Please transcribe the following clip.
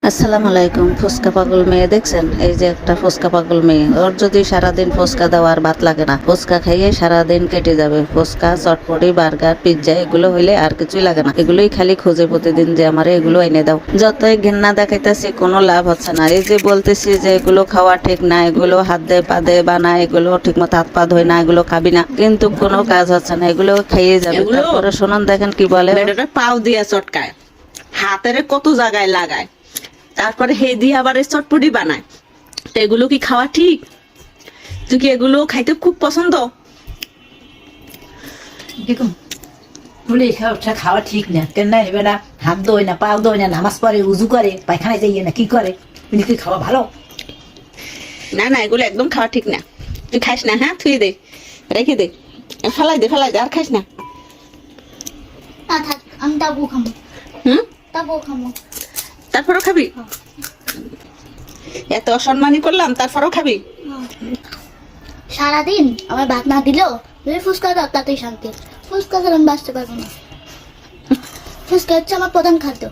আসসালামু আলাইকুম। ফুচকা পাগল মেয়ে দেখছেন? এই যে একটা ফুচকা পাগল মেয়ে, ওর যদি সারাদিন ফুচকা দেওয়ার ভাত লাগে না, ফুচকা খাইয়ে সারাদিন কেটে যাবে। ফুচকা, চটপটি, বার্গার, পিৎজা এগুলো হইলে আর কিছুই লাগে না, এগুলোই খালি খোঁজে প্রতিদিন যে আমার এগুলো এনে দাও। যতই ঘৃণা দেখাইতেছি কোনো লাভ হচ্ছে না। এই যে বলতেছি যে এগুলো খাওয়া ঠিক না, এগুলো হাত দিয়ে পা দিয়ে বানায়, এগুলো ঠিক মতো হাত পা ধোয় না, এগুলো খাবি না, কিন্তু কোনো কাজ হচ্ছে না, এগুলো খাইয়ে যাবে। তারপরে শোনান দেখেন কি বলে, পাও দিয়া চটকায়, হাতের কত জায়গায় লাগায়, তারপরে হে দিয়ে আবার চটপটি বানায়। তো এগুলো কি খাওয়া ঠিক? তুই কি এগুলো খাইতে খুব পছন্দ? দেখুন বলে খাওয়া ঠিক না, কেন না এবার হাত দোয় না, পাও দোয় না, নামাজ পড়ে, উজু করে, পায়খানায় যাইয়ে না, কি করে? তুমি কি খাওয়া ভালো? না না, এগুলো একদম খাওয়া ঠিক না। তুই খাইস না, হ্যাঁ, থুয়ে দে, রেখে দে, ফেলাই দে, আর খাইস না। না থাক, আমি তাবু খামো। হুম, তাবু খামো। তারপরও খাবি? এত অসম্মানী করলাম, তারপরও খাবি? সারাদিন আমার ভাত না দিলেও যদি ফুচকা দাও তাতেই শান্তি। ফুচকা ছাড়া আমি বাঁচতে পারবো না। ফুচকা হচ্ছে আমার প্রধান খাদ্য।